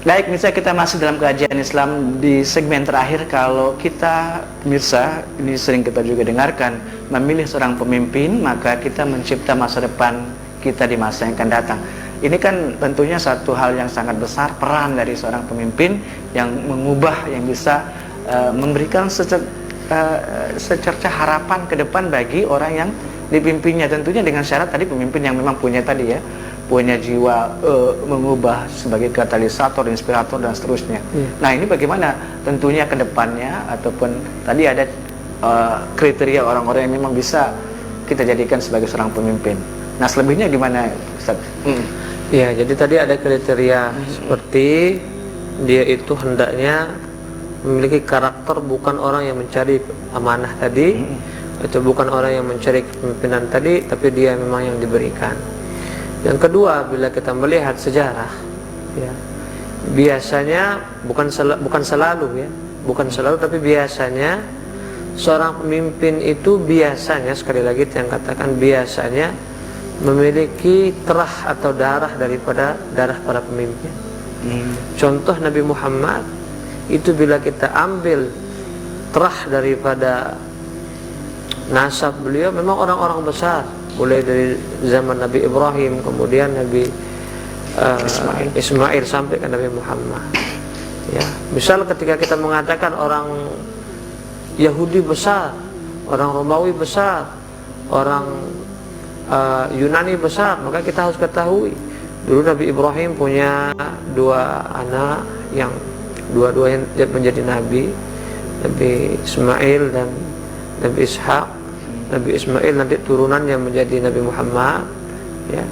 Baik, misalnya kita masih dalam kajian Islam di segmen terakhir. Kalau kita, pemirsa, ini sering kita juga dengarkan, memilih seorang pemimpin, maka kita mencipta masa depan kita di masa yang akan datang. Ini kan tentunya satu hal yang sangat besar, peran dari seorang pemimpin yang mengubah, yang bisa memberikan secerca harapan ke depan bagi orang yang dipimpinnya. Tentunya dengan syarat tadi pemimpin yang memang punya tadi ya, punya jiwa mengubah sebagai katalisator, inspirator dan seterusnya. Nah, ini bagaimana tentunya ke depannya, ataupun tadi ada kriteria orang-orang yang memang bisa kita jadikan sebagai seorang pemimpin. Nah, selebihnya gimana, Ustaz? Ya, jadi tadi ada kriteria seperti dia itu hendaknya memiliki karakter bukan orang yang mencari amanah tadi, itu bukan orang yang mencari kepemimpinan tadi, tapi dia memang yang diberikan. Yang kedua, bila kita melihat sejarah, ya, biasanya bukan selalu, tapi biasanya seorang pemimpin itu biasanya, sekali lagi yang katakan biasanya, memiliki terah atau darah daripada darah para pemimpin. Contoh Nabi Muhammad itu, bila kita ambil terah daripada nasab beliau, memang orang-orang besar, mulai dari zaman Nabi Ibrahim, kemudian Nabi Ismail sampai ke Nabi Muhammad. Ya, misal ketika kita mengatakan orang Yahudi besar, orang Romawi besar, orang Yunani besar, maka kita harus ketahui dulu Nabi Ibrahim punya dua anak yang dua-duanya menjadi nabi, Nabi Ismail dan Nabi Ishak. Nabi Ismail nanti turunannya menjadi Nabi Muhammad, ya.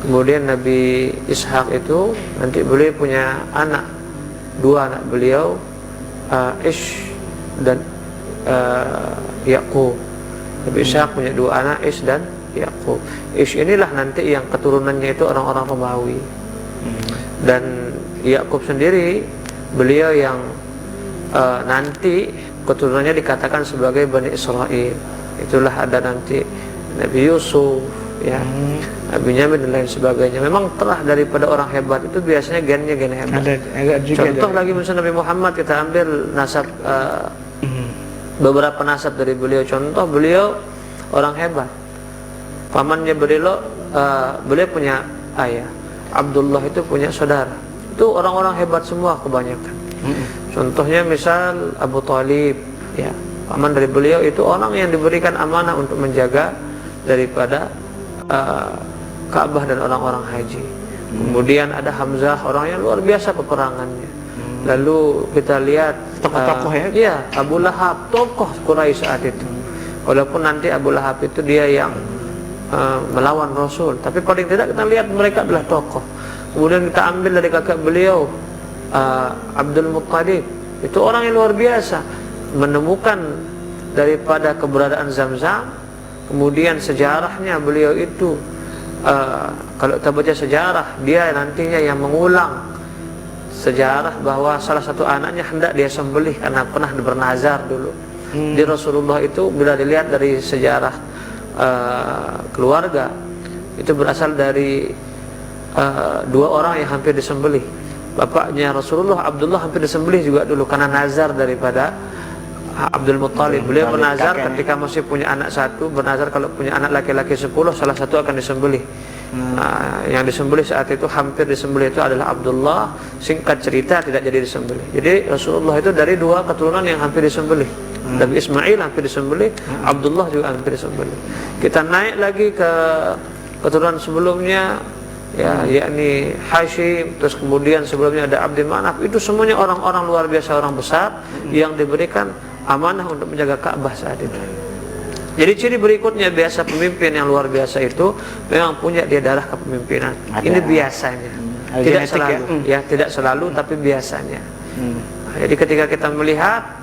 Kemudian Nabi Ishak itu nanti beliau punya anak, dua anak beliau, Ish dan Yaqub. Nabi Ishak punya dua anak, Ish dan Yaqub. Ish inilah nanti yang keturunannya itu orang-orang Romawi. Dan Yaqub sendiri, beliau yang nanti keturunannya dikatakan sebagai Bani Israel. Itulah ada nanti Nabi Yusuf, ya, Nabi Yamin dan lain sebagainya. Memang terah daripada orang hebat itu biasanya gennya gen hebat. Contoh lagi misalnya Nabi Muhammad, kita ambil nasab, beberapa nasab dari beliau. Contoh beliau orang hebat, pamannya beliau punya ayah, Abdullah itu punya saudara. Itu orang-orang hebat semua kebanyakan. Contohnya misal Abu Talib, ya, paman dari beliau itu orang yang diberikan amanah untuk menjaga daripada Ka'bah dan orang-orang haji. Kemudian ada Hamzah, orang yang luar biasa peperangannya. Lalu kita lihat tokoh-tokoh ya, Abu Lahab, tokoh Quraisy saat itu. Walaupun nanti Abu Lahab itu dia yang melawan Rasul, tapi paling tidak kita lihat mereka adalah tokoh. Kemudian kita ambil dari kakak beliau, Abdul Muttalib, itu orang yang luar biasa, menemukan daripada keberadaan Zam-Zam. Kemudian sejarahnya beliau itu, kalau kita baca sejarah, dia nantinya yang mengulang sejarah bahwa salah satu anaknya hendak dia sembelih karena pernah bernazar dulu. Di Rasulullah itu bila dilihat dari sejarah keluarga, itu berasal dari dua orang yang hampir disembelih. Bapaknya Rasulullah, Abdullah, hampir disembelih juga dulu karena nazar daripada Abdul Muttalib. Beliau bernazar ketika masih punya anak satu, bernazar kalau punya anak laki-laki 10, salah satu akan disembelih. Yang disembelih saat itu, hampir disembelih itu adalah Abdullah. Singkat cerita tidak jadi disembelih. Jadi Rasulullah itu dari dua keturunan yang hampir disembelih. Nabi Ismail hampir disembelih, Abdullah juga hampir disembelih. Kita naik lagi ke keturunan sebelumnya, ya, yakni Hashim, terus kemudian sebelumnya ada Abdul Manaf. Itu semuanya orang-orang luar biasa, orang besar yang diberikan amanah untuk menjaga Ka'bah saat itu. Jadi ciri berikutnya, biasa pemimpin yang luar biasa itu memang punya dia darah kepemimpinan. Ini biasanya, tidak selalu, ya, tidak selalu, tapi biasanya. Jadi ketika kita melihat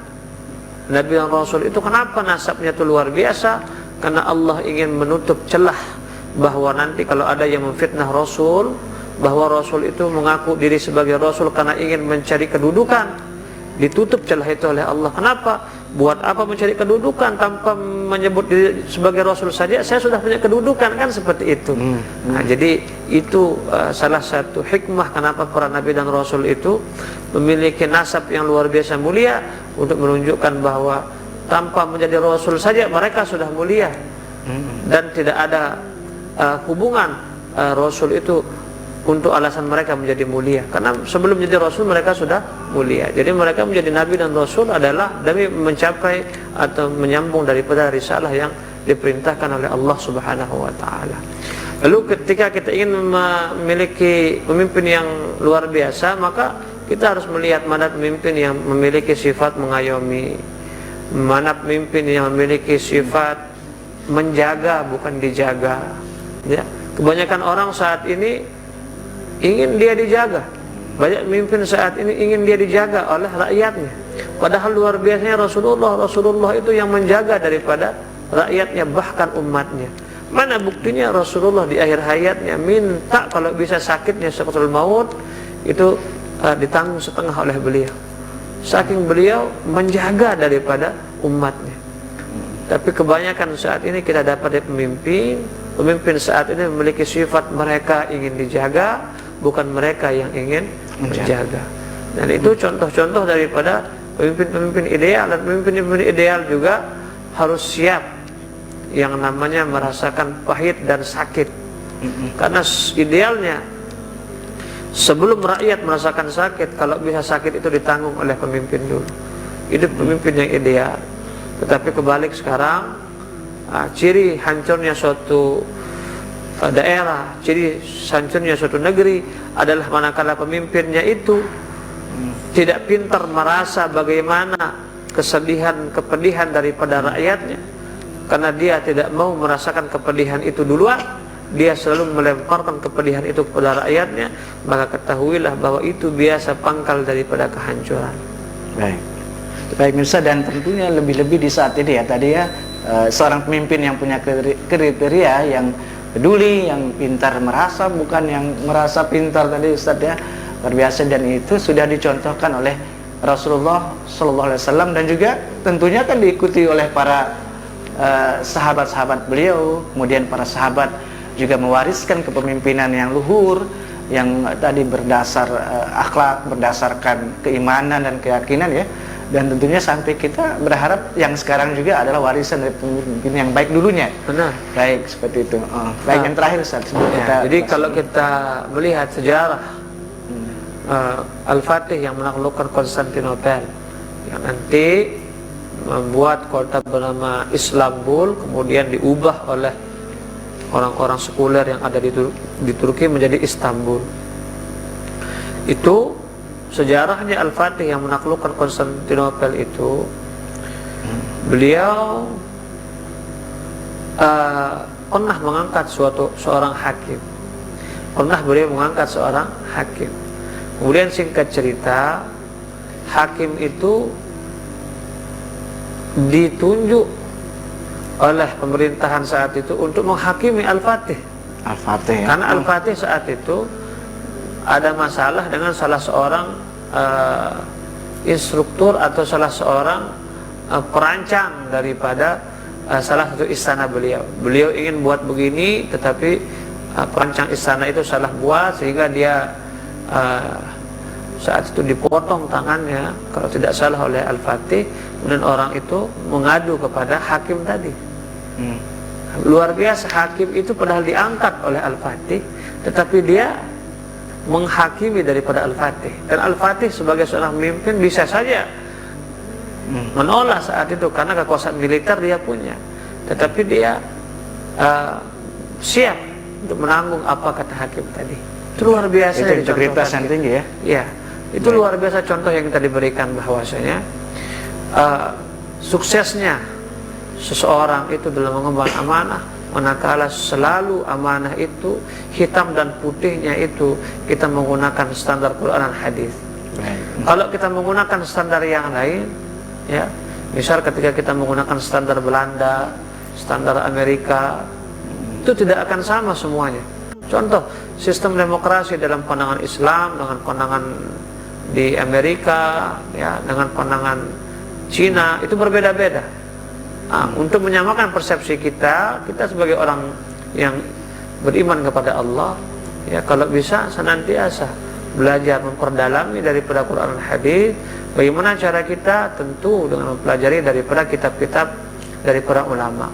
Nabi dan Rasul itu, kenapa nasabnya itu luar biasa? Karena Allah ingin menutup celah bahwa nanti kalau ada yang memfitnah Rasul, bahwa Rasul itu mengaku diri sebagai Rasul karena ingin mencari kedudukan, ditutup celah itu oleh Allah. Kenapa? buat apa mencari kedudukan tanpa menyebut diri sebagai Rasul saja saya sudah punya kedudukan, kan seperti itu. Nah, jadi itu salah satu hikmah kenapa para nabi dan rasul itu memiliki nasab yang luar biasa mulia, untuk menunjukkan bahwa tanpa menjadi rasul saja mereka sudah mulia, dan tidak ada hubungan rasul itu untuk alasan mereka menjadi mulia, karena sebelum menjadi rasul mereka sudah mulia. Jadi mereka menjadi nabi dan rasul adalah demi mencapai atau menyambung daripada risalah yang diperintahkan oleh Allah Subhanahu wa taala. Lalu ketika kita ingin memiliki pemimpin yang luar biasa, maka kita harus melihat mana pemimpin yang memiliki sifat mengayomi, mana pemimpin yang memiliki sifat menjaga bukan dijaga. Ya, kebanyakan orang saat ini ingin dia dijaga. Banyak pemimpin saat ini ingin dia dijaga oleh rakyatnya. Padahal luar biasanya Rasulullah itu yang menjaga daripada rakyatnya, bahkan umatnya. Mana buktinya Rasulullah di akhir hayatnya minta kalau bisa sakitnya sakaratul maut itu ditanggung setengah oleh beliau. Saking beliau menjaga daripada umatnya. Tapi kebanyakan saat ini kita dapat dari pemimpin saat ini memiliki sifat mereka ingin dijaga, bukan mereka yang ingin menjaga. Dan itu contoh-contoh daripada pemimpin-pemimpin ideal. Dan pemimpin-pemimpin ideal juga harus siap yang namanya merasakan pahit dan sakit. Karena idealnya sebelum rakyat merasakan sakit, kalau bisa sakit itu ditanggung oleh pemimpin dulu. Itu pemimpin yang ideal. Tetapi kebalik sekarang, ciri hancurnya suatu daerah, ciri hancurnya suatu negeri adalah manakala pemimpinnya itu tidak pintar merasa bagaimana kesedihan, kepedihan daripada rakyatnya, karena dia tidak mau merasakan kepedihan itu duluan, dia selalu melemparkan kepedihan itu kepada rakyatnya, maka ketahuilah bahwa itu biasa pangkal daripada kehancuran. Baik Mirsa, dan tentunya lebih-lebih di saat ini ya, tadi ya, seorang pemimpin yang punya kriteria, yang peduli, yang pintar merasa, bukan yang merasa pintar tadi Ustaz ya, luar biasa. Dan itu sudah dicontohkan oleh Rasulullah SAW, dan juga tentunya kan diikuti oleh para sahabat-sahabat beliau. Kemudian para sahabat juga mewariskan kepemimpinan yang luhur, yang tadi berdasar akhlak, berdasarkan keimanan dan keyakinan ya. Dan tentunya sampai kita berharap yang sekarang juga adalah warisan dari pemimpin yang baik dulunya. Benar. Baik, seperti itu. Baik, yang terakhir Ustaz, jadi kalau kita melihat sejarah Al-Fatih yang menaklukkan Konstantinopel, yang nanti membuat kota bernama Istanbul, kemudian diubah oleh orang-orang sekuler yang ada di Turki menjadi Istanbul. Itu sejarahnya Al-Fatih yang menaklukkan Konstantinopel itu, beliau pernah mengangkat seorang hakim. Beliau mengangkat seorang hakim. Kemudian singkat cerita, hakim itu ditunjuk oleh pemerintahan saat itu untuk menghakimi Al-Fatih. Karena Al-Fatih saat itu ada masalah dengan salah seorang instruktur atau salah seorang perancang daripada salah satu istana beliau. Beliau ingin buat begini, tetapi perancang istana itu salah buat, sehingga dia saat itu dipotong tangannya kalau tidak salah oleh Al-Fatih. Kemudian orang itu mengadu kepada hakim tadi. Luar biasa, hakim itu padahal diangkat oleh Al-Fatih, tetapi dia menghakimi daripada Al-Fatih. Dan Al-Fatih sebagai seorang pemimpin bisa saja menolak saat itu karena kekuasaan militer dia punya, tetapi dia siap untuk menanggung apa kata hakim tadi. Itu luar biasa. Itu integritas yang tinggi ya. Ya, itu luar biasa contoh yang kita diberikan, bahwasanya suksesnya seseorang itu dalam mengemban amanah, manakala selalu amanah itu hitam dan putihnya itu kita menggunakan standar Quran dan hadis. Kalau kita menggunakan standar yang lain, ya, misal ketika kita menggunakan standar Belanda, standar Amerika, itu tidak akan sama semuanya. Contoh, sistem demokrasi dalam pandangan Islam dengan pandangan di Amerika, ya, dengan pandangan Cina, itu berbeda-beda. Untuk menyamakan persepsi kita sebagai orang yang beriman kepada Allah, ya kalau bisa senantiasa belajar memperdalami daripada Quran dan hadis. Bagaimana cara kita? Tentu dengan mempelajari daripada kitab-kitab dari para ulama,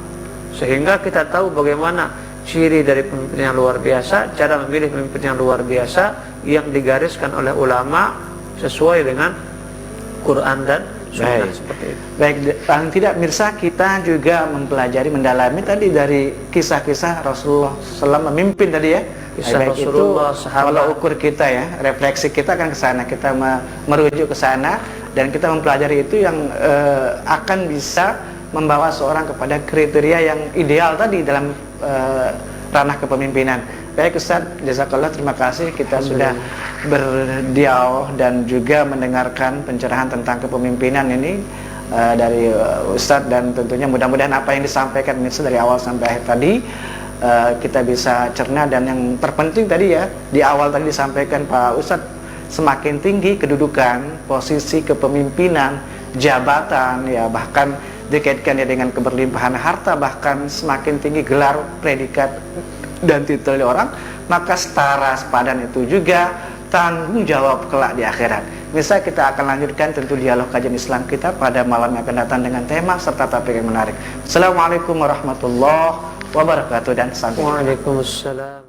sehingga kita tahu bagaimana ciri dari pemimpin yang luar biasa, cara memilih pemimpin yang luar biasa yang digariskan oleh ulama sesuai dengan Quran dan Sunnah. Seperti itu. Baik, paling tidak mirsa kita juga mempelajari, mendalami tadi dari kisah-kisah Rasulullah SAW memimpin tadi ya. Kisah baik Rasulullah, itu sahabat. kalau ukur kita ya, refleksi kita kan ke sana, kita merujuk ke sana dan kita mempelajari itu yang akan bisa membawa seorang kepada kriteria yang ideal tadi dalam ranah kepemimpinan. Baik Ustaz, jazakallah, terima kasih kita sudah berdialog dan juga mendengarkan pencerahan tentang kepemimpinan ini dari Ustaz, dan tentunya mudah-mudahan apa yang disampaikan mirsa dari awal sampai akhir tadi kita bisa cerna, dan yang terpenting tadi ya di awal tadi disampaikan Pak Ustaz, semakin tinggi kedudukan, posisi kepemimpinan, jabatan ya, bahkan dikaitkan ya dengan keberlimpahan harta, bahkan semakin tinggi gelar, predikat dan titel orang, maka setara sepadan itu juga tanggung jawab kelak di akhirat. Misal kita akan lanjutkan tentu dialog kajian Islam kita pada malam yang akan datang dengan tema serta topik yang menarik. Assalamualaikum warahmatullahi wabarakatuh dan sampai jumpa. Waalaikumsalam.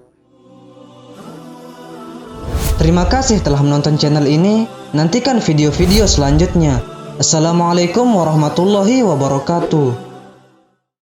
Terima kasih telah menonton channel ini. Nantikan video-video selanjutnya. Assalamualaikum warahmatullahi wabarakatuh.